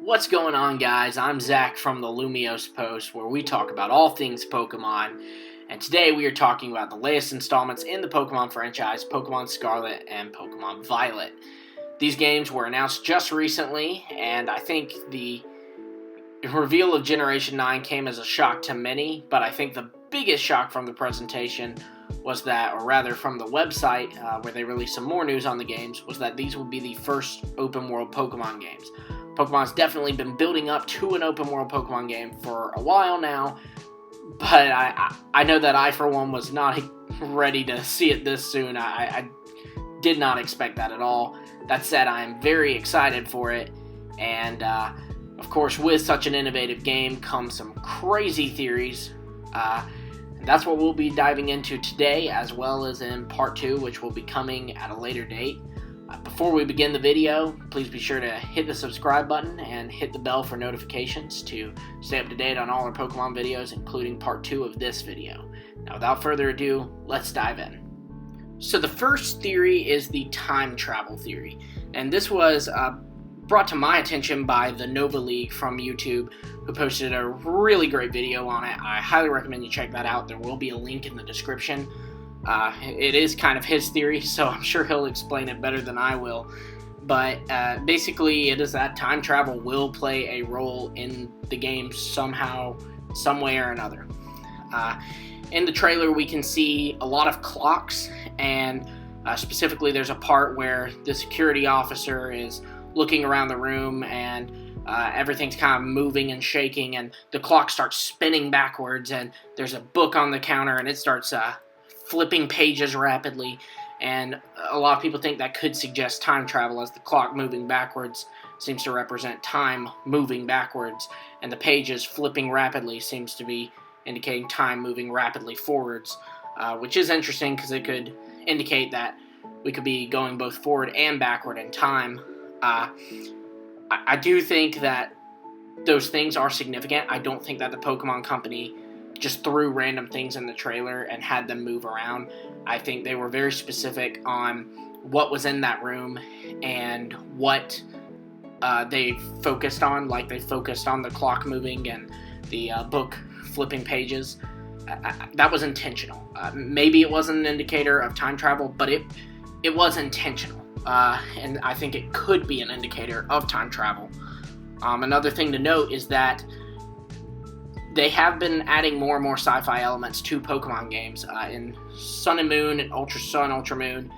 What's going on, guys? I'm Zach from the Lumios Post, where we talk about all things Pokemon. And today we are talking about the latest installments in the Pokemon franchise, Pokemon Scarlet and Pokemon Violet. These games were announced just recently, and I think the reveal of Generation 9 came as a shock to many, but I think the biggest shock from the presentation was that, or rather from the website where they released some more news on the games, was that these would be the first open world Pokemon games. Pokemon's definitely been building up to an open world Pokemon game for a while now, but I know that I, for one, was not ready to see it this soon. I did not expect that at all. That said, I am very excited for it, and of course, with such an innovative game comes some crazy theories, and that's what we'll be diving into today, as well as in Part 2, which will be coming at a later date. Before we begin the video, please be sure to hit the subscribe button and hit the bell for notifications to stay up to date on all our Pokemon videos, including Part 2 of this video. Now, without further ado, let's dive in. So the first theory is the time travel theory, and this was brought to my attention by the Nova League from YouTube, who posted a really great video on it. I highly recommend you check that out. There will be a link in the description. It is kind of his theory, so I'm sure he'll explain it better than I will. But basically, it is that time travel will play a role in the game somehow, some way or another. In the trailer, we can see a lot of clocks, and specifically there's a part where the security officer is looking around the room, and everything's kind of moving and shaking, and the clock starts spinning backwards, and there's a book on the counter, and it starts flipping pages rapidly, and a lot of people think that could suggest time travel, as the clock moving backwards seems to represent time moving backwards, and the pages flipping rapidly seems to be indicating time moving rapidly forwards, which is interesting because it could indicate that we could be going both forward and backward in time. I do think that those things are significant. I don't think that the Pokemon Company just threw random things in the trailer and had them move around. I think they were very specific on what was in that room and what they focused on. Like, they focused on the clock moving and the book flipping pages. That was intentional. Maybe it wasn't an indicator of time travel, but it was intentional. And I think it could be an indicator of time travel. Another thing to note is that they have been adding more and more sci-fi elements to Pokemon games. In Sun and Moon and Ultra Sun, Ultra Moon,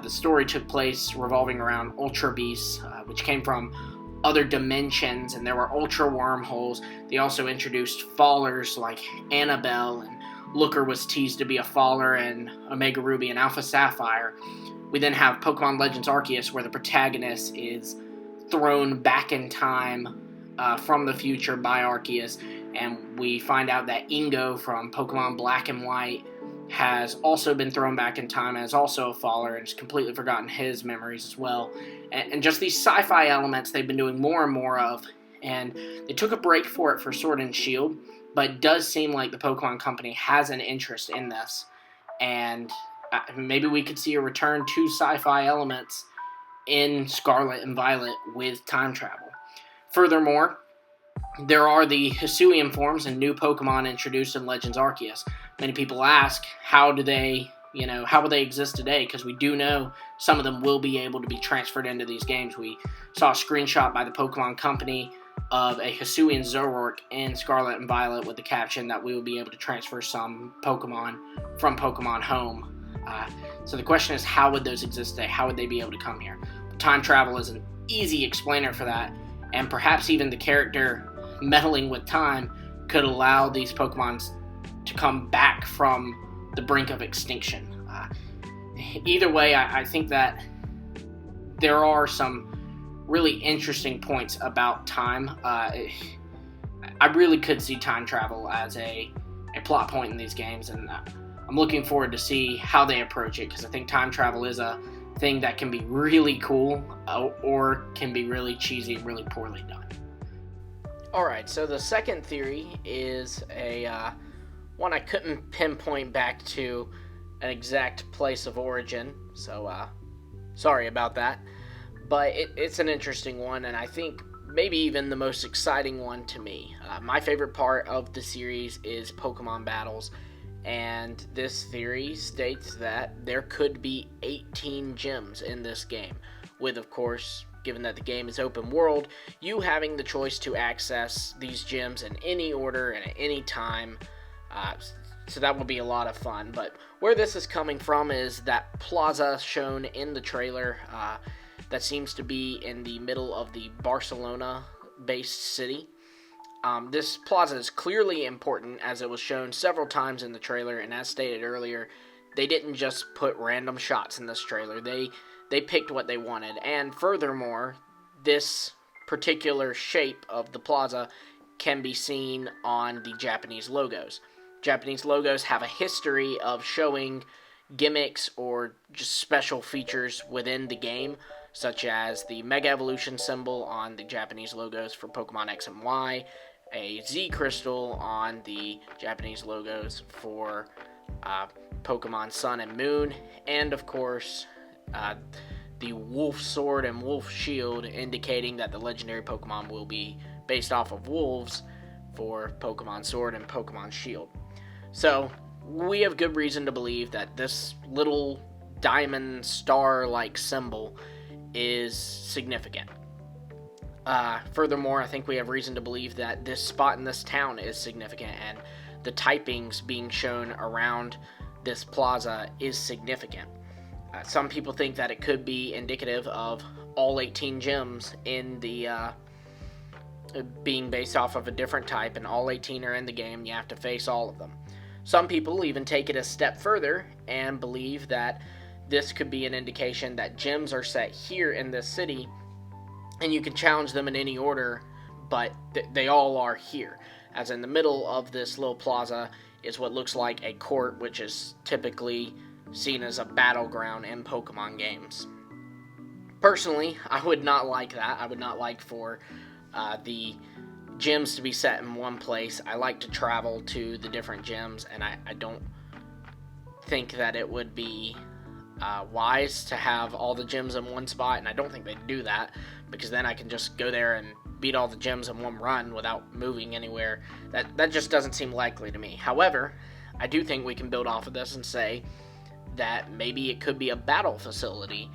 the story took place revolving around Ultra Beasts, which came from other dimensions, and there were Ultra Wormholes. They also introduced fallers like Annabelle, and Looker was teased to be a faller, and Omega Ruby and Alpha Sapphire. We then have Pokemon Legends Arceus, where the protagonist is thrown back in time from the future by Arceus, and we find out that Ingo from Pokemon Black and White has also been thrown back in time as also a faller, and has completely forgotten his memories as well. And just these sci-fi elements they've been doing more and more of, and they took a break for it for Sword and Shield, but it does seem like the Pokemon Company has an interest in this, and maybe we could see a return to sci-fi elements in Scarlet and Violet with time travel. Furthermore, there are the Hisuian forms and new Pokemon introduced in Legends Arceus. Many people ask, how will they exist today? Because we do know some of them will be able to be transferred into these games. We saw a screenshot by the Pokemon Company of a Hisuian Zoroark in Scarlet and Violet with the caption that we will be able to transfer some Pokemon from Pokemon Home. So the question is, how would those exist today? How would they be able to come here? Time travel is an easy explainer for that, and perhaps even the character meddling with time could allow these Pokemon to come back from the brink of extinction. Either way, I think that there are some really interesting points about time. I really could see time travel as a plot point in these games, and I'm looking forward to see how they approach it, because I think time travel is a thing that can be really cool or can be really cheesy and really poorly done. Alright, so the second theory is one I couldn't pinpoint back to an exact place of origin, so sorry about that. But it's an interesting one, and I think maybe even the most exciting one to me. My favorite part of the series is Pokemon battles, and this theory states that there could be 18 gyms in this game, with, of course, given that the game is open world, you having the choice to access these gyms in any order and at any time. So that will be a lot of fun. But where this is coming from is that plaza shown in the trailer that seems to be in the middle of the Barcelona-based city. This plaza is clearly important, as it was shown several times in the trailer, and as stated earlier, they didn't just put random shots in this trailer. They picked what they wanted, and furthermore, this particular shape of the plaza can be seen on the Japanese logos. Japanese logos have a history of showing gimmicks or just special features within the game, such as the Mega Evolution symbol on the Japanese logos for Pokemon X and Y, a Z Crystal on the Japanese logos for Pokemon Sun and Moon, and of course, the Wolf Sword and Wolf Shield, indicating that the legendary Pokemon will be based off of wolves for Pokemon Sword and Pokemon Shield. So, we have good reason to believe that this little diamond star-like symbol is significant. Furthermore, I think we have reason to believe that this spot in this town is significant, and the typings being shown around this plaza is significant. Some people think that it could be indicative of all 18 gyms in the being based off of a different type, and all 18 are in the game. You have to face all of them. Some people even take it a step further and believe that this could be an indication that gyms are set here in this city, and you can challenge them in any order, but they all are here. As in the middle of this little plaza is what looks like a court, which is typically seen as a battleground in Pokemon games. Personally, I would not like that. I would not like for the gyms to be set in one place. I like to travel to the different gyms, and I don't think that it would be wise to have all the gyms in one spot, and I don't think they'd do that, because then I can just go there and beat all the gyms in one run without moving anywhere. That just doesn't seem likely to me. However, I do think we can build off of this and say that maybe it could be a battle facility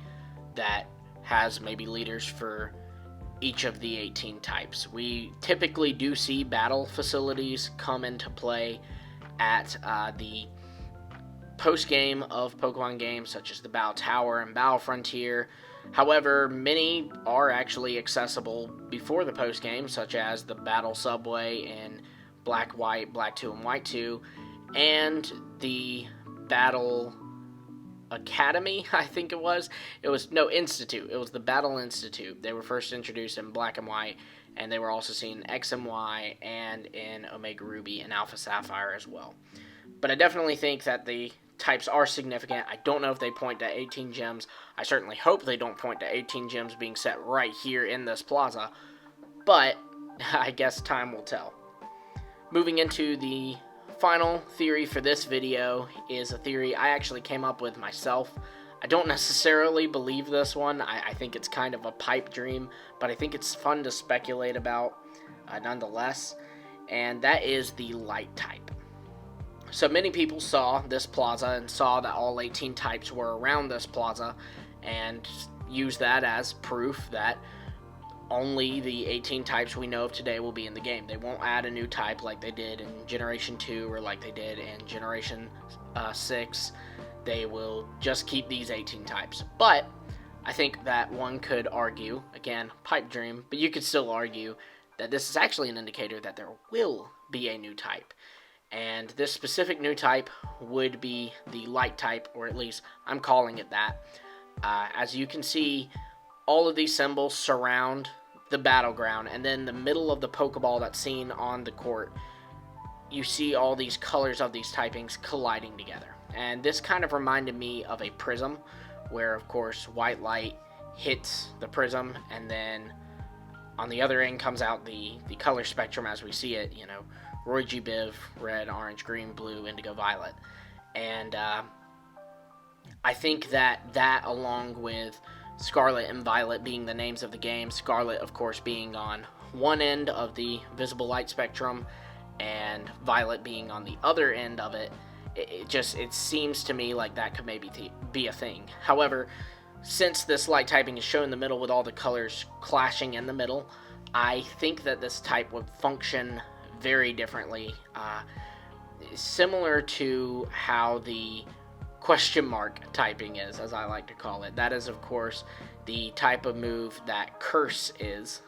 that has maybe leaders for each of the 18 types. We typically do see battle facilities come into play at the post-game of Pokemon games, such as the Battle Tower and Battle Frontier. However, many are actually accessible before the post-game, such as the Battle Subway in Black, White, Black 2, and White 2, and the Battle Academy, I think it was. Institute. It was the Battle Institute. They were first introduced in Black and White, and they were also seen in X and Y and in Omega Ruby and Alpha Sapphire as well. But I definitely think that the types are significant. I don't know if they point to 18 gyms. I certainly hope they don't point to 18 gyms being set right here in this plaza, but I guess time will tell. Moving into the final theory for this video is a theory I actually came up with myself. I don't necessarily believe this one. I think it's kind of a pipe dream, but I think it's fun to speculate about nonetheless, and that is the light type. So many people saw this plaza and saw that all 18 types were around this plaza and used that as proof that only the 18 types we know of today will be in the game. They won't add a new type like they did in Generation 2 or like they did in Generation 6. They will just keep these 18 types. But I think that one could argue, again, pipe dream, but you could still argue that this is actually an indicator that there will be a new type. And this specific new type would be the light type, or at least I'm calling it that. As you can see, all of these symbols surround the battleground, and then the middle of the Pokeball that's seen on the court, you see all these colors of these typings colliding together. And this kind of reminded me of a prism, where of course white light hits the prism, and then on the other end comes out the color spectrum as we see it, Roy G. Biv, red, orange, green, blue, indigo, violet. And I think that along with Scarlet and Violet being the names of the game. Scarlet, of course, being on one end of the visible light spectrum, and Violet being on the other end of it. It seems to me like that could maybe be a thing. However, since this light typing is shown in the middle with all the colors clashing in the middle, I think that this type would function very differently, similar to how the question mark typing is, as I like to call it. That is, of course, the type of move that Curse is.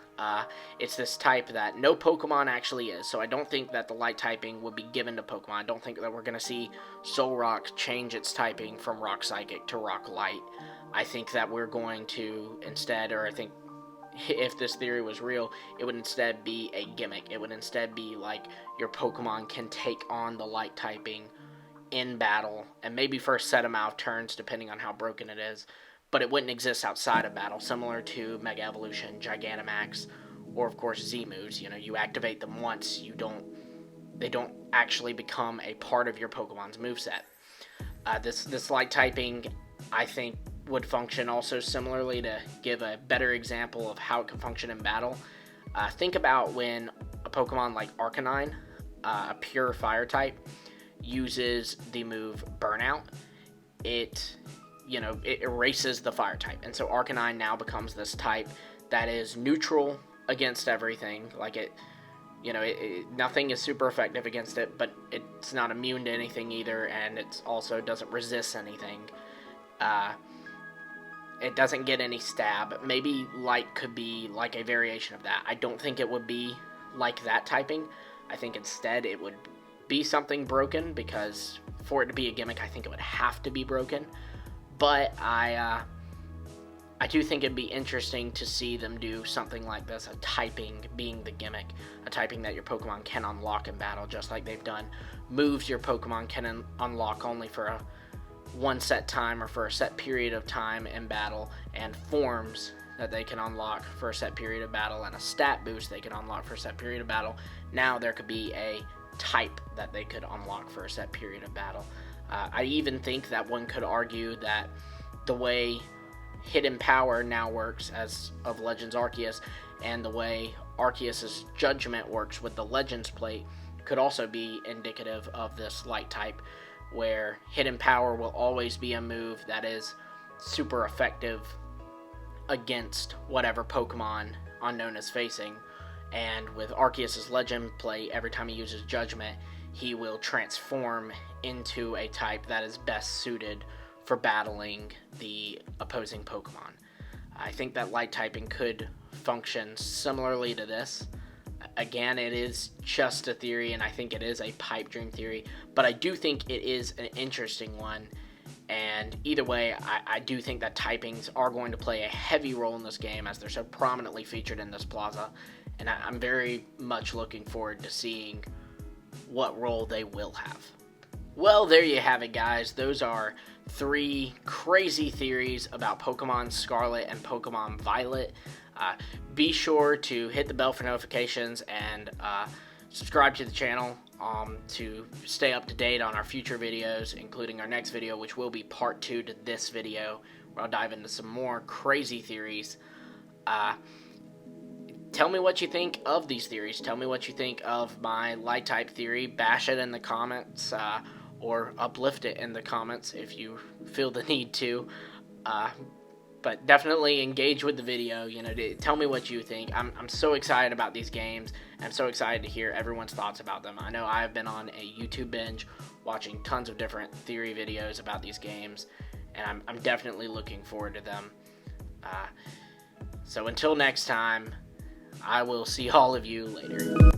It's this type that no Pokemon actually is, so I don't think that the light typing would be given to Pokemon. I don't think that we're going to see Solrock change its typing from Rock Psychic to Rock Light. I think that we're going to instead, or I think if this theory was real, it would instead be a gimmick. It would instead be like your Pokemon can take on the light typing in battle, and maybe for a set amount of turns, depending on how broken it is, but it wouldn't exist outside of battle, similar to Mega Evolution, Gigantamax, or of course Z moves. You know, you activate them once, they don't actually become a part of your Pokemon's moveset. This light typing, I think, would function also similarly. To give a better example of how it can function in battle, think about when a Pokemon like Arcanine, a pure fire type, uses the move Burnout. It erases the fire type, and so Arcanine now becomes this type that is neutral against everything. Like nothing is super effective against it, but it's not immune to anything either, and it also doesn't resist anything. It doesn't get any stab. Maybe Light could be like a variation of that. I don't think it would be like that typing. I think instead it would be something broken, because for it to be a gimmick, I think it would have to be broken. But I do think it'd be interesting to see them do something like this, a typing being the gimmick, a typing that your Pokemon can unlock in battle, just like they've done moves your Pokemon can unlock only for a one set time or for a set period of time in battle, and forms that they can unlock for a set period of battle, and a stat boost they can unlock for a set period of battle. Now there could be a type that they could unlock for a set period of battle. I even think that one could argue that the way Hidden Power now works as of Legends Arceus, and the way Arceus' Judgment works with the Legends plate, could also be indicative of this light type, where Hidden Power will always be a move that is super effective against whatever Pokemon Unknown is facing. And with Arceus' Legend plate, every time he uses Judgment, he will transform into a type that is best suited for battling the opposing Pokemon. I think that light typing could function similarly to this. Again, it is just a theory, and I think it is a pipe dream theory, but I do think it is an interesting one. And either way, I do think that typings are going to play a heavy role in this game, as they're so prominently featured in this plaza, and I'm very much looking forward to seeing what role they will have. Well, there you have it, guys. Those are 3 crazy theories about Pokemon Scarlet and Pokemon Violet. Be sure to hit the bell for notifications, and subscribe to the channel to stay up to date on our future videos, including our next video, which will be part 2 to this video, where I'll dive into some more crazy theories. Tell me what you think of these theories. Tell me what you think of my light type theory. Bash it in the comments, or uplift it in the comments if you feel the need to. But definitely engage with the video. Tell me what you think. I'm so excited about these games. I'm so excited to hear everyone's thoughts about them. I know I've been on a YouTube binge watching tons of different theory videos about these games, and I'm definitely looking forward to them. So until next time, I will see all of you later.